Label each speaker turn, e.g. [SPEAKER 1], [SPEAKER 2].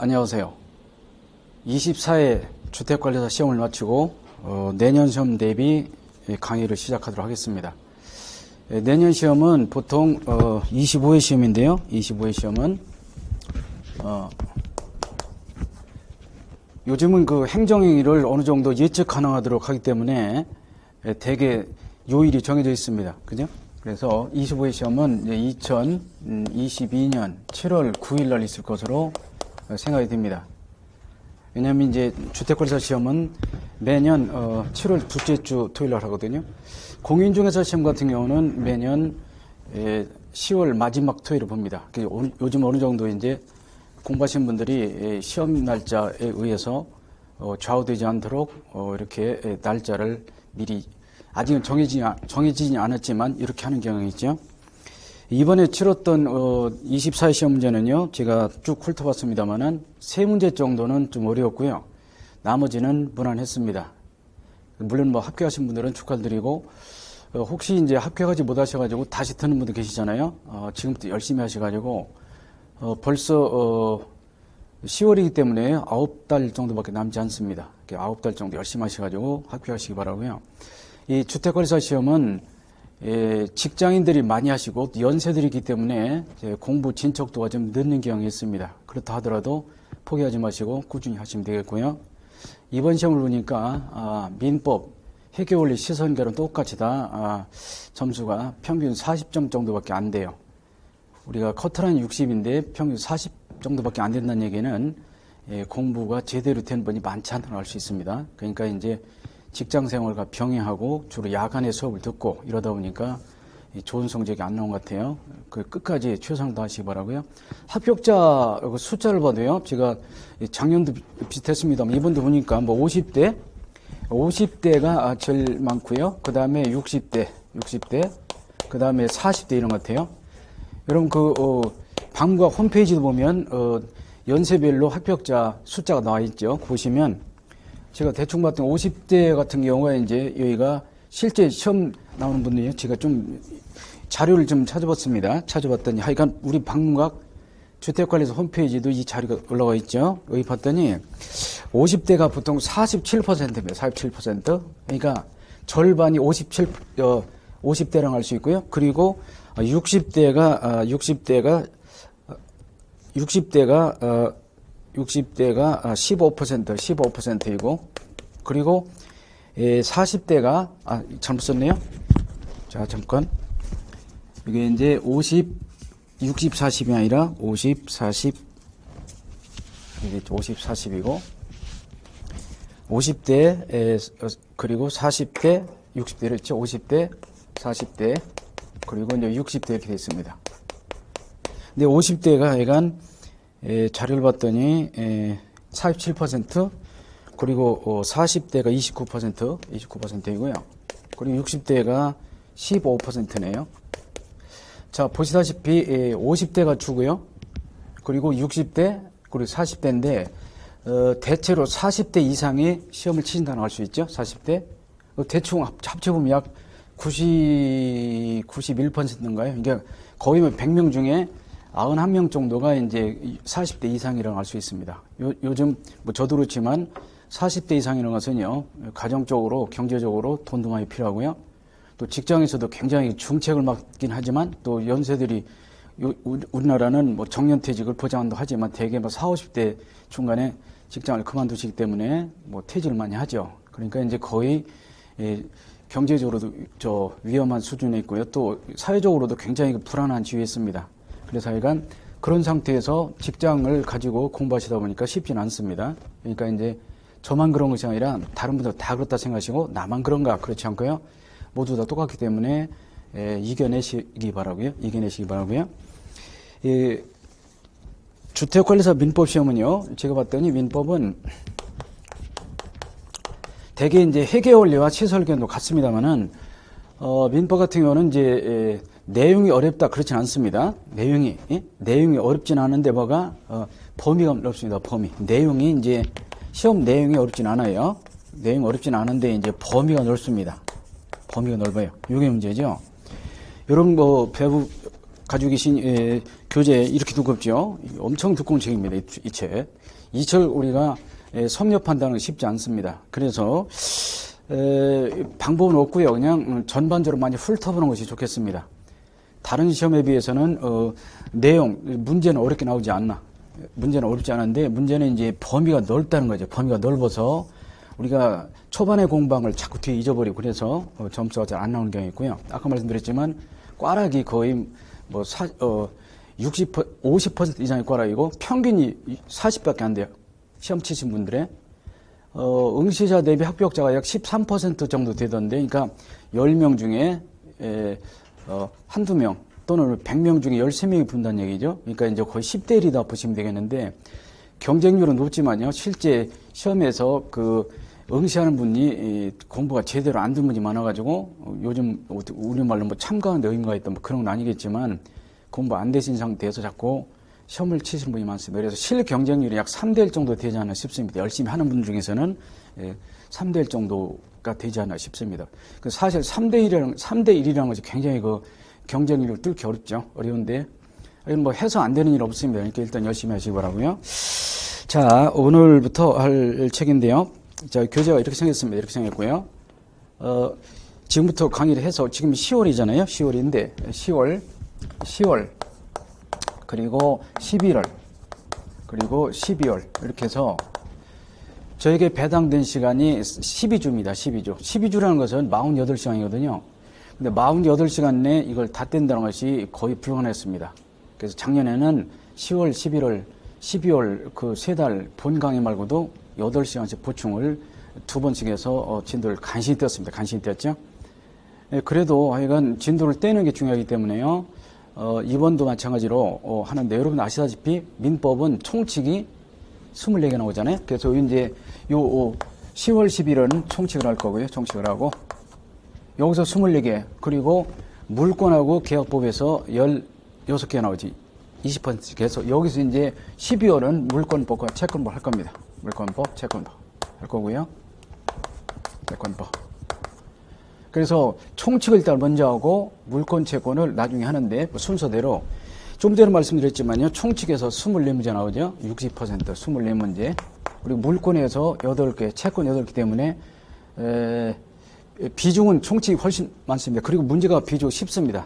[SPEAKER 1] 안녕하세요. 24회 주택관리사 시험을 마치고 내년 시험 대비 강의를 시작하도록 하겠습니다. 내년 시험은 보통 25회 시험인데요. 25회 시험은 요즘은 그 행정일을 어느 정도 예측 가능하도록 하기 때문에 대개 요일이 정해져 있습니다. 그죠? 그래서 25회 시험은 2022년 7월 9일 날 있을 것으로 생각이 됩니다. 왜냐하면 이제 주택관리사 시험은 매년 7월 둘째 주 토요일 날 하거든요. 공인중개사 시험 같은 경우는 매년 10월 마지막 토요일을 봅니다. 요즘 어느 정도 이제 공부하신 분들이 시험 날짜에 의해서 좌우되지 않도록 이렇게 날짜를 미리 아직은 정해지지 않았지만 이렇게 하는 경향이 있죠. 이번에 치렀던 24회 시험 문제는요, 제가 쭉 훑어봤습니다만은 세 문제 정도는 좀 어려웠고요. 나머지는 무난했습니다. 물론 뭐 합격하신 분들은 축하드리고, 혹시 이제 합격하지 못하셔가지고 다시 듣는 분들 계시잖아요. 지금부터 열심히 하셔가지고 벌써 10월이기 때문에 9달 정도밖에 남지 않습니다. 9달 정도 열심히 하셔가지고 합격하시기 바라고요. 이 주택관리사 시험은 직장인들이 많이 하시고 연세들이기 때문에 공부 진척도가 좀 늦는 경향이 있습니다. 그렇다 하더라도 포기하지 마시고 꾸준히 하시면 되겠고요. 이번 시험을 보니까 민법, 회계원리, 시선결은 똑같이 다 점수가 평균 40점 정도밖에 안 돼요. 우리가 커트라인 60인데 평균 40 정도밖에 안 된다는 얘기는 공부가 제대로 된 분이 많지 않다고 알 수 있습니다. 그러니까 이제 직장 생활과 병행하고 주로 야간에 수업을 듣고 이러다 보니까 좋은 성적이 안 나온 것 같아요. 끝까지 최선을 다하시기 바라고요. 합격자 숫자를 봐도요, 제가 작년도 비슷했습니다만 이번도 보니까 뭐 50대가 제일 많고요. 그 다음에 60대, 그 다음에 40대 이런 것 같아요. 여러분 방과 홈페이지도 보면 연세별로 합격자 숫자가 나와 있죠. 보시면 제가 대충 봤던 50대 같은 경우가 이제 여기가 실제 시험 나오는 분들이요. 제가 좀 자료를 좀 찾아봤더니 하여간 우리 방문각 주택관리사 홈페이지도 이 자료가 올라와 있죠. 여기 봤더니 50대가 보통 47%입니다. 47%. 그러니까 절반이 50대랑 할 수 있고요. 그리고 60대가 15%이고, 그리고 40대가, 잘못 썼네요. 자, 잠깐. 이게 이제 60, 40이 아니라 50, 40, 이게 50, 40이고, 50대, 그리고 40대, 60대를 했죠. 50대, 40대, 그리고 이제 60대 이렇게 되어 있습니다. 근데 50대가 약간, 자료를 봤더니 47%, 그리고 40대가 29%이고요. 그리고 60대가 15%네요. 자, 보시다시피 50대가 주고요. 그리고 60대, 그리고 40대인데 대체로 40대 이상의 시험을 치신다고 할 수 있죠. 40대. 대충 합쳐보면 약 91%인가요? 그러니까 거의 100명 중에 91명 정도가 이제 40대 이상이라고 할 수 있습니다. 요즘 뭐 저도 그렇지만 40대 이상이라는 것은요, 가정적으로, 경제적으로 돈도 많이 필요하고요. 또 직장에서도 굉장히 중책을 맡긴 하지만 또 연세들이 우리나라는 뭐 정년퇴직을 보장한다고 하지만 대개 뭐 40, 50대 중간에 직장을 그만두시기 때문에 뭐 퇴직을 많이 하죠. 그러니까 이제 거의 경제적으로도 위험한 수준에 있고요. 또 사회적으로도 굉장히 불안한 지위에 있습니다. 그래서 하여간 그런 상태에서 직장을 가지고 공부하시다 보니까 쉽지는 않습니다. 그러니까 이제 저만 그런 것이 아니라 다른 분들 다 그렇다 생각하시고 나만 그런가 그렇지 않고요. 모두 다 똑같기 때문에 이겨내시기 바라고요. 주택관리사 민법 시험은요. 제가 봤더니 민법은 대개 이제 회계원리와 시설견도 같습니다만은 민법 같은 경우는 이제 내용이 어렵다 그렇진 않습니다. 내용이 어렵진 않은데 뭐가 범위가 어렵습니다. 내용이 이제 시험 내용이 어렵진 않아요. 내용이 어렵진 않은데 이제 범위가 넓습니다. 범위가 넓어요. 이게 문제죠. 이런 거 가지고 계신 교재 이렇게 두껍죠. 엄청 두꺼운 책입니다. 이 책. 이 책을 우리가 섭렵한다는 건 쉽지 않습니다. 그래서 방법은 없고요. 그냥 전반적으로 많이 훑어보는 것이 좋겠습니다. 다른 시험에 비해서는 내용, 문제는 어렵게 나오지 않나. 문제는 어렵지 않은데 문제는 이제 범위가 넓다는 거죠. 범위가 넓어서 우리가 초반에 공부한 걸 자꾸 뒤에 잊어버리고 그래서 점수가 잘 안 나오는 경우가 있고요. 아까 말씀드렸지만 꽈락이 거의 뭐 50% 이상의 꽈락이고 평균이 40밖에 안 돼요. 시험 치신 분들의 응시자 대비 합격자가 약 13% 정도 되던데, 그러니까 10명 중에 한두 명 또는 100명 중에 13명이 분다는 얘기죠. 그러니까 이제 거의 10대 1이다 보시면 되겠는데, 경쟁률은 높지만요. 실제 시험에서 그 응시하는 분이 공부가 제대로 안 된 분이 많아가지고 요즘 우리말로 뭐 참가하는데 의미가 있다 뭐 그런 건 아니겠지만 공부 안 되신 상태에서 자꾸 시험을 치시는 분이 많습니다. 그래서 실 경쟁률이 약 3대 1 정도 되지 않나 싶습니다. 열심히 하는 분 중에서는 3대 1 정도가 되지 않나 싶습니다. 사실 3대 1이라는 것이 굉장히 그 경쟁률을 뚫기 어려운데, 뭐 해서 안 되는 일 없습니다. 그러니까 일단 열심히 하시기 바라고요. 자, 오늘부터 할 책인데요. 자, 교재가 이렇게 생겼습니다. 이렇게 생겼고요. 지금부터 강의를 해서 지금 10월이잖아요. 10월인데 10월 그리고 11월 그리고 12월 이렇게 해서 저에게 배당된 시간이 12주입니다. 12주. 12주라는 것은 48시간이거든요. 근데 48시간 내에 이걸 다 뗀다는 것이 거의 불가능했습니다. 그래서 작년에는 10월, 11월, 12월 그 세 달 본 강의 말고도 8시간씩 보충을 2번씩 해서 진도를 간신히 떼었습니다. 간신히 떼었죠. 그래도 하여간 진도를 떼는 게 중요하기 때문에요. 이번도 마찬가지로 하는데, 여러분 아시다시피 민법은 총칙이 24개 나오잖아요. 그래서 이제 요 10월, 11월은 총칙을 할 거고요. 총칙을 하고 여기서 24개, 그리고 물권하고 계약법에서 16개 나오지. 20%씩 해서 여기서 이제 12월은 물권법과 채권법 할 겁니다. 물권법, 채권법 할 거고요. 채권법. 그래서 총칙을 일단 먼저 하고 물권, 채권을 나중에 하는데 순서대로 좀 전에 말씀드렸지만요. 총칙에서 24문제 나오죠. 60% 24문제. 그리고 물권에서 8개, 채권 8개 때문에 비중은 총칙이 훨씬 많습니다. 그리고 문제가 비중이 쉽습니다.